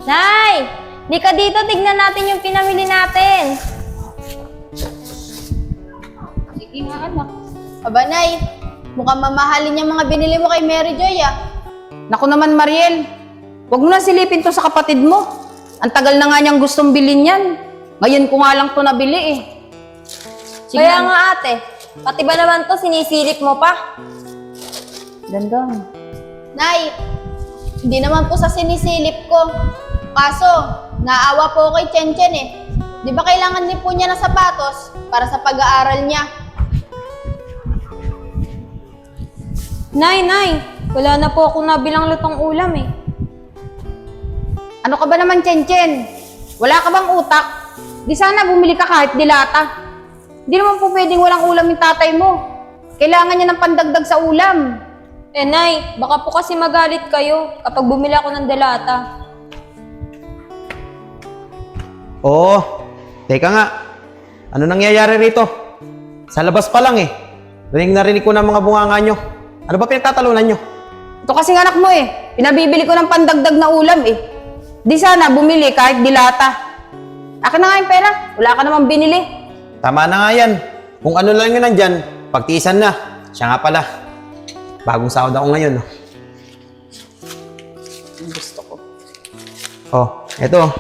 Nay! Di ka dito, tignan natin yung pinamili natin. Sige nga, anak. Aba, Nay, mukhang mamahalin yung mga binili mo kay Mary Joy, ah. Naku naman, Mariel. Huwag mo na silipin to sa kapatid mo. Ang tagal na nga niyang gustong bilhin yan. Ngayon ko nga lang to nabili eh. Sige Kaya na. nga ate, pati ba naman to sinisilip mo pa? Dandan. Nay, hindi naman po sa sinisilip ko. Kaso, naawa po kay Chen Chen eh. Di ba kailangan din po niya ng sapatos para sa pag-aaral niya? Nay, wala na po akong nabilang lutong ulam eh. Ano ka ba naman, Chen Chen? Wala ka bang utak? Di sana bumili ka kahit dilata. Di naman po pwedeng walang ulam yung tatay mo. Kailangan niya ng pandagdag sa ulam. Eh Nay, baka po kasi magalit kayo kapag bumili ako ng delata. Oo. Teka nga. Ano nangyayari rito? Sa labas pa lang eh. Narinig ko ng mga bunganga nyo. Ano ba pinagtatalunan nyo? Ito kasing anak mo eh. Pinabibili ko ng pandagdag na ulam eh. Di sana bumili kahit dilata. Akin na nga yung pera. Wala ka namang binili. Tama na nga yan. Kung ano lang yun nandyan, pagtiisan na. Siya nga pala. Bagong sahod ako ngayon. Gusto ko. Oh, eto.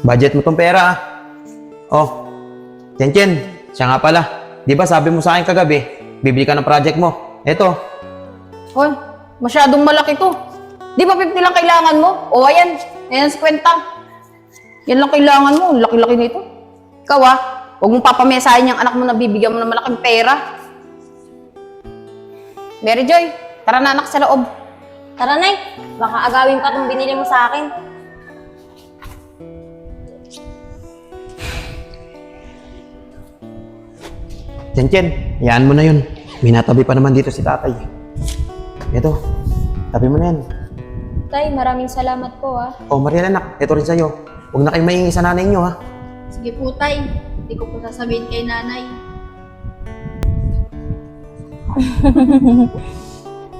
Budget mo tong pera ah. Oh, Chen Chen, siya nga pala. Di ba sabi mo sa akin kagabi, bibili ka ng project mo. Eto. Hoy, masyadong malaki to. Di ba 50 lang kailangan mo? O ayan, ayan 50. Yan lang kailangan mo. Laki-laki nito. Ikaw ah, huwag mong papamesahin yung anak mo na bibigyan mo ng malaking pera. Mary Joy, tara na anak sa loob. Tara Nay, baka agawin pa itong binili mo sa akin. Chen Chen, hayaan mo na yun. May natabi pa naman dito si tatay. Eto, tabi mo na yan. Tay, maraming salamat po ah. Oh, Mariel anak, eto rin sa'yo. Huwag na kayong maingay sa nanay nyo ha. Sige po, Tay. Hindi ko po sasabihin kay nanay.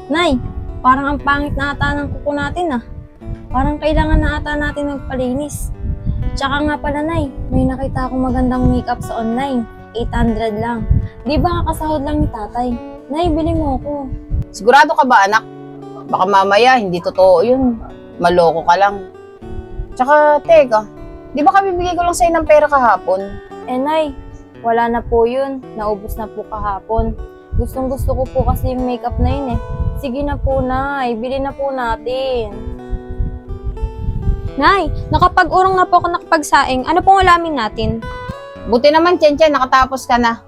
Nay, parang ang pangit na ata ng kuko natin ah. Parang kailangan na ata natin magpalinis. Tsaka nga pala Nay, may nakita akong magandang makeup sa online. 800 lang. Di ba kakasahod lang ni tatay? Nay, bili mo ako. Sigurado ka ba anak? Baka mamaya, hindi totoo yun. Maloko ka lang. Tsaka, teka, di ba kami bigay ko lang sa'yo ng pera kahapon? Eh Nay, wala na po yun. Naubos na po kahapon. Gustong gusto ko po kasi yung makeup na yun eh. Sige na po Nay, bili na po natin. Nay, nakapag-urong na po ako nakapagsaing. Ano pong ulamin natin? Buti naman, Chen Chen, nakatapos ka na.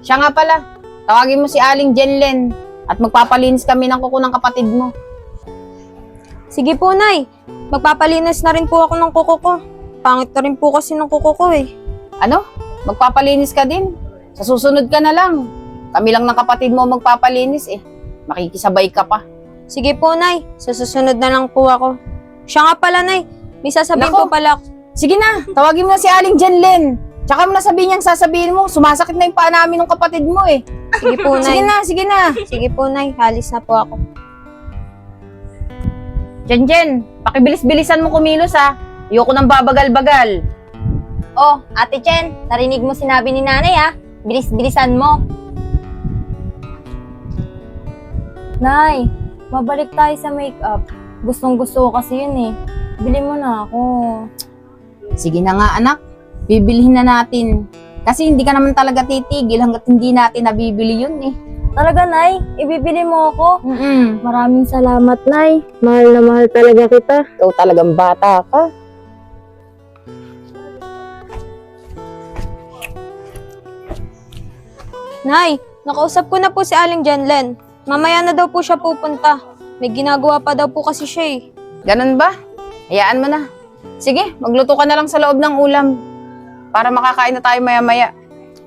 Siya nga pala, tawagin mo si Aling Jenlen at magpapalinis kami ng kuko ng kapatid mo. Sige po Nay, magpapalinis na rin po ako ng kuko ko. Pangit na rin po kasi ng kuko ko eh. Ano? Magpapalinis ka din? Sa susunod ka na lang. Kami lang ng kapatid mo magpapalinis eh. Makikisabay ka pa. Sige po Nay, sa susunod na lang po ako. Siya nga pala Nay, may sasabihin Nako. po pala. Sige na, tawagin mo na si Aling Jenlen. Tsaka mo na sabihin niyang sasabihin mo, sumasakit na yung paa namin ng kapatid mo eh. Sige po Nay. Sige na, sige na. Sige po Nay, halis na po ako. Jen, pakibilis-bilisan mo kumilos ha. Ayoko nang babagal-bagal. Oh, Ate Chen, narinig mo sinabi ni Nanay ah. Bilis-bilisan mo. Nay, mabalik tayo sa makeup. Gustong-gusto ko kasi yun eh. Bili mo na ako. Sige na nga anak, bibilihin na natin. Kasi hindi ka naman talaga titigil hanggat hindi natin nabibili yun eh. Talaga, Nay? Ibibili mo ako? Mm-mm. Maraming salamat, Nay. Mahal na mahal talaga kita. Ikaw talagang bata ka. Nay, nakausap ko na po si Aling Janlen. Mamaya na daw po siya pupunta. May ginagawa pa daw po kasi siya eh. Ganun ba? Hayaan mo na. Sige, magluto ka na lang sa loob ng ulam. Para makakain na tayo maya-maya.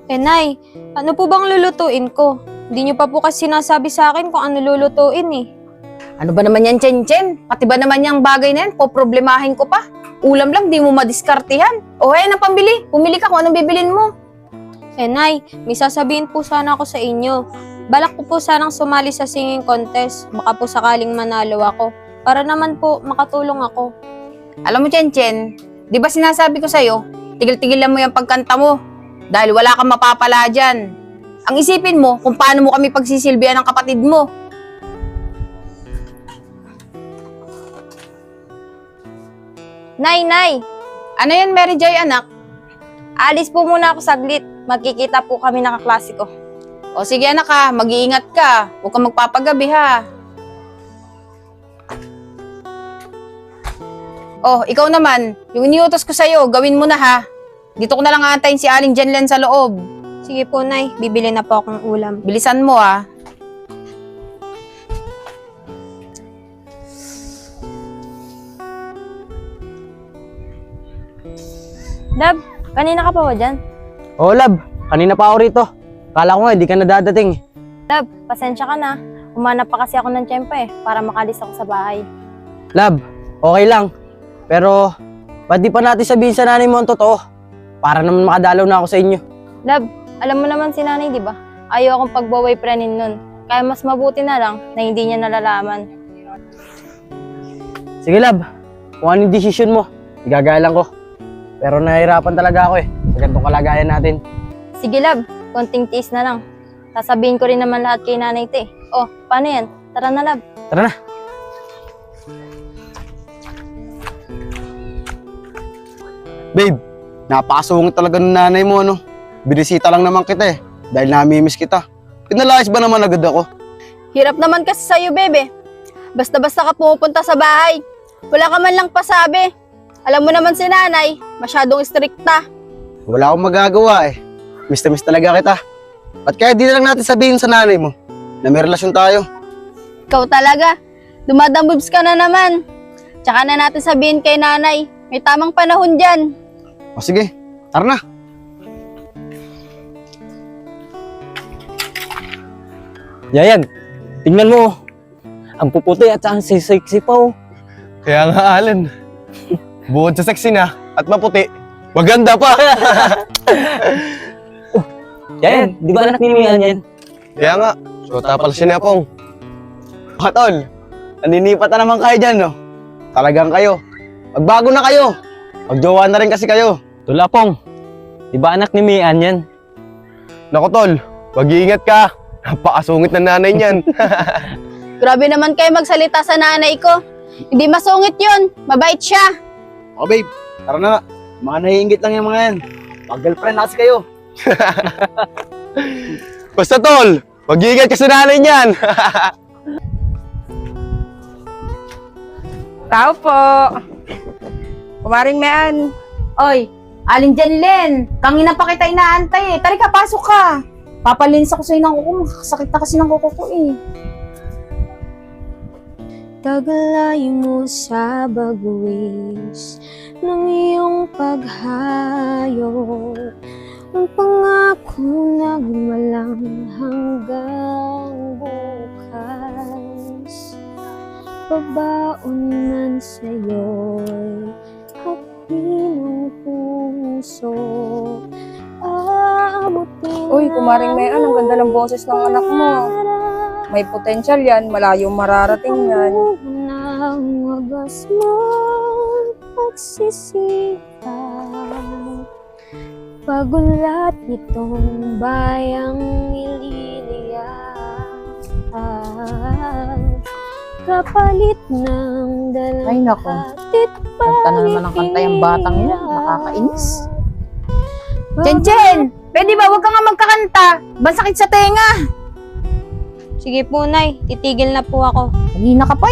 Eh, Nay, ano po bang lulutuin ko? Hindi niyo pa po kasi sinasabi sa akin kung ano lulutuin eh. Ano ba naman yan, Chen? Pati ba naman yung bagay na yan, poproblemahin ko pa? Ulam lang, di mo madiskartihan. O, ayan ang pambili. Pumili ka kung anong bibilin mo. Eh, Nay, may sasabihin po sana ako sa inyo. Balak ko po sanang sumali sa singing contest. Baka po sakaling manalo ako. Para naman po makatulong ako. Alam mo, Chen, di ba sinasabi ko sa'yo, tigil-tigilan mo yung pagkanta mo dahil wala kang mapapala dyan. Ang isipin mo kung paano mo kami pagsisilbihan ng kapatid mo. Nay! Ano yan, Mary Joy, anak? Alis po muna ako saglit. Magkikita po kami ng kaklase ko. O sige anak ha, mag-iingat ka. Huwag kang magpapagabi ha. Oh, ikaw naman, yung iniutos ko sa'yo, gawin mo na ha. Dito ko na lang aantayin si Aling Janlen sa loob. Sige po, Nay. Bibili na po akong ulam. Bilisan mo ha. Dab, kanina ka pa ba dyan? Oo, Lab. Kanina pa ako rito. Kala ko nga, hindi ka na dadating. Dab, pasensya ka na. Umanap pa kasi ako ng tiyempo para makalis ako sa bahay. Lab, okay lang. Pero, ba't di pa natin sabihin sa nanay mo ang totoo? Para naman makadalaw na ako sa inyo. Dab, alam mo naman si nanay, di ba? Ayaw akong pag-boyfriendin nun. Kaya mas mabuti na lang na hindi niya nalalaman. Sige, Lab. Kung ano yung desisyon mo, igagalang ko. Pero nahihirapan talaga ako sa ganitong kalagayan natin. Sige, Lab. Konting tiis na lang. Sasabihin ko rin naman lahat kay nanay te. Oh, paano yan? Tara na, Lab. Tara na. Babe, napakasungit talaga ng nanay mo, ano? Binisita lang naman kita dahil namimiss kita. Pinalayas ba naman agad ako? Hirap naman kasi sa'yo, bebe. Basta-basta ka pumupunta sa bahay. Wala ka man lang pasabi. Alam mo naman si nanay, masyadong istrikta. Wala akong magagawa Miss na miss talaga kita. At kaya di na lang natin sabihin sa nanay mo na may relasyon tayo. Ikaw talaga, dumadambubs ka na naman. Tsaka na natin sabihin kay nanay, may tamang panahon dyan. O sige, tara na. Yayag, tingnan mo. Ang puputi at ang sexy pa oh. Kaya nga, Alan. Bukod sa sexy na at maputi, maganda pa. Yayag, di ba anak ni Mian yan? Kaya nga, syota pala si Nepong. Tol, naninipat na naman kayo dyan, no? Talagang kayo. Magbago na kayo. Magjowa na rin kasi kayo. Tulapong, di ba anak ni Mian yan? Naku, Tol, mag-iingat ka. Napakasungit na nanay niyan. Grabe naman kayo magsalita sa nanay ko. Hindi masungit yun, mabait siya. O babe, tara na. Mga naiingit lang yung mga yan. Mag-girlfriend na kasi kayo. Basta Tol, mag-iingat ka sa nanay niyan. Tao po. Kumaring Mean. Oy, Aling Janlen. Kangina pa kita inaantay Tari ka, pasok ka. Papalinis ako sa'yo ng kuko. Sakit na kasi ng kuko ko Tagalay mo sa bagwis ng iyong paghayo. Ang pangako nagmalang hanggang bukas. Babaunan sa'yo'y hapdi ng puso. Aabutin Uy, kumaring Mean, ang ganda ng boses ng anak mo. May potensyal yan, malayong mararating yan. Ang wagas mo pagsisikaw. Pagulat nitong bayang ililiyak. Kapalit ng dalang Ay, nako. katit Kanta na naman ang kanta yung batang yan. Nakakainis. Chen! Pwede ba? Huwag ka nga magkakanta. Basakit sa tenga. Sige po, Nay. Titigil na po ako. Kanina ka pa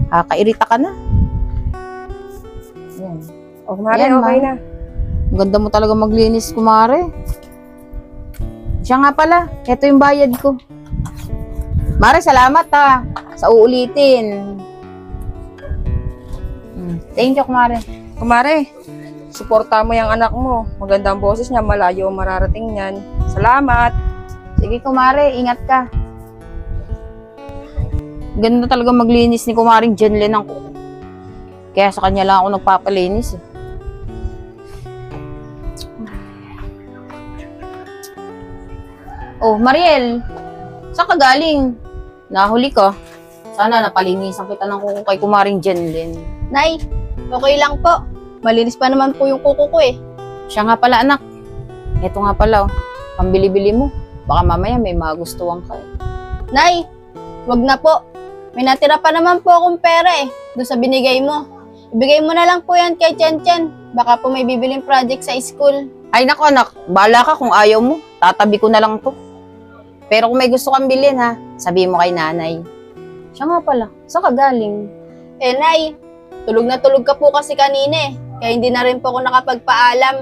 Kakairita ka na. Yan. O, kumare, Ayan, okay Ma. na. Ang ganda mo talaga maglinis, kumare. Siya nga pala. Ito yung bayad ko. Mare, salamat sa uulitin. Thank you, kumare. Kumare, suporta mo yung anak mo. Maganda ang boses niya, malayo ang mararating niyan. Salamat. Sige, kumare, ingat ka. Ganda talaga maglinis ni kumaring Janlen ng kuko. Kaya sa kanya lang ako nagpapalinis. Oh, Mariel, saan ka galing? Nahuli ka. Sana napalinisan kita ng kuko kay kumaring Janlen. Nay, okay lang po. Malinis pa naman po yung kuko ko eh. Siya nga pala anak. Ito nga pala oh. Pambili-bili mo. Baka mamaya may magustuhan ka eh. Nay, wag na po. May natira pa naman po akong pera eh, doon sa binigay mo. Ibigay mo na lang po yan kay Chen Chen. Baka po may bibiling project sa school. Ay nako anak, bahala ka kung ayaw mo. Tatabi ko na lang to. Pero kung may gusto kang bilhin ha, sabihin mo kay nanay. Siya nga pala, saan ka galing? Eh Nay, tulog na tulog ka po kasi kanina eh. Kaya hindi na rin po ako nakapagpaalam.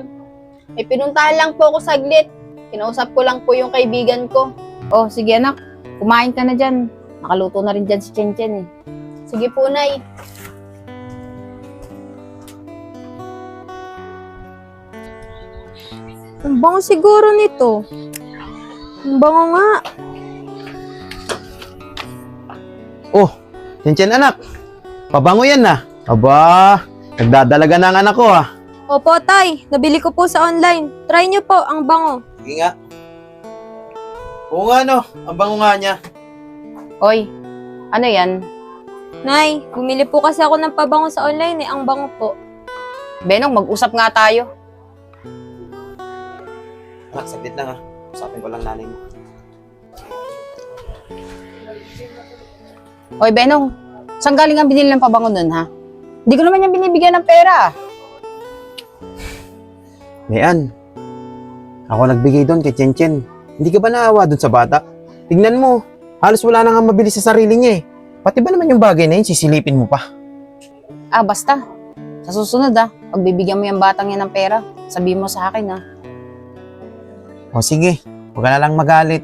May pinuntahan lang po ako saglit. Kinausap ko lang po yung kaibigan ko. Oh, sige anak, kumain ka na dyan. Nakaluto na rin dyan si Chen Chen eh. Sige po, Nay. Ang bango siguro nito. Ang bango nga. Oh, Chen anak. Pabango yan na. Aba, nagdadalaga na ang anak ko ah. Opo, tay. Nabili ko po sa online. Try nyo po, ang bango. Sige nga. Oo nga no, ang bango nga niya. Oy, ano yan? Nay, bumili po kasi ako ng pabango sa online eh. Ang bango po. Benong, mag-usap nga tayo. Anak, saglit lang ah. Usapin ko lang nanay mo. Oy, Benong, saan galing ang binili ng pabango nun, ha? Hindi ko naman yan binibigyan ng pera. Mayan, ako nagbigay doon kay Chen Chen. Hindi ka ba naawa doon sa bata? Tignan mo, halos wala na nga mabili sa sarili niya eh. Pati ba naman yung bagay na yun, sisilipin mo pa? Ah, basta. Sa susunod, pag bibigyan mo yung batang yan ng pera, sabihin mo sa akin, ha? O sige, huwag ka na lang magalit.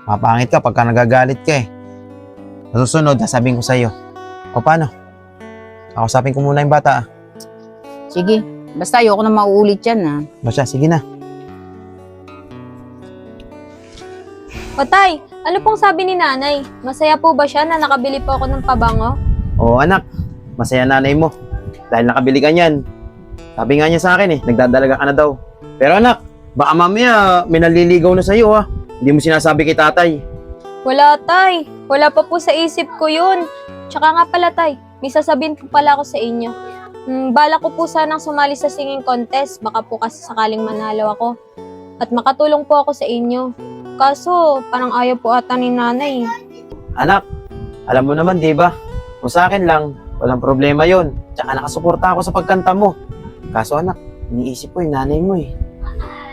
Mapangit ka pagka nagagalit ka eh. Sa susunod, sasabihin ko sa'yo. O paano? Kausapin ko muna yung bata ah. Sige, basta ayoko na mauulit yan, ha? Basya, sige na. O tay, ano pong sabi ni nanay? Masaya po ba siya na nakabili po ako ng pabango? Oo anak, masaya nanay mo. Dahil nakabili ka niyan. Sabi nga niya sa akin eh, nagdadalaga ka na daw. Pero anak, baka mamaya may naliligaw na sa'yo ah. Hindi mo sinasabi kay tatay. Wala tay. Wala pa po sa isip ko yun. Tsaka nga pala tay, may sasabihin po pala ako sa inyo. Bala ko po sanang sumali sa singing contest. Baka po kasi sakaling manalo ako. At makatulong po ako sa inyo. Kaso, parang ayaw po ata ni nanay. Anak, alam mo naman di ba? Kung sa akin lang, walang problema yon. Tsaka nakasuporta ako sa pagkanta mo. Kaso anak, iniisip ko yung nanay mo eh.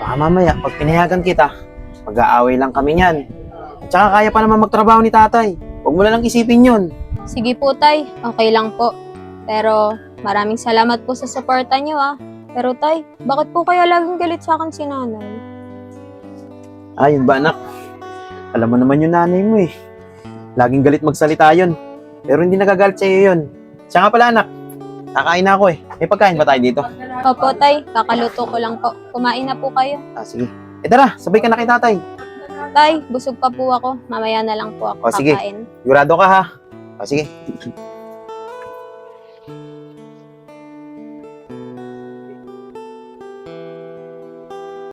Baka mamaya, pag pinayagan kita, mag-aaway lang kami niyan. At tsaka kaya pa naman magtrabaho ni tatay. Huwag mo na lang isipin yon. Sige po tay, okay lang po. Pero maraming salamat po sa suporta niyo ah. Pero tay, bakit po kaya laging galit sa akin si nanay? Ayun ba anak? Alam mo naman yung nanay mo eh. Laging galit magsalita yun. Pero hindi nagagalit sa'yo yun. Siya nga pala anak, kakain na ako eh. May pagkain ba tayo dito? Opo tay, kakaluto ko lang po. Kumain na po kayo. Ah, sige. Tara, sabay ka na kay tatay. Tay, busog pa po ako. Mamaya na lang po ako O, sige. kakain. Sigurado ka ha? O, sige.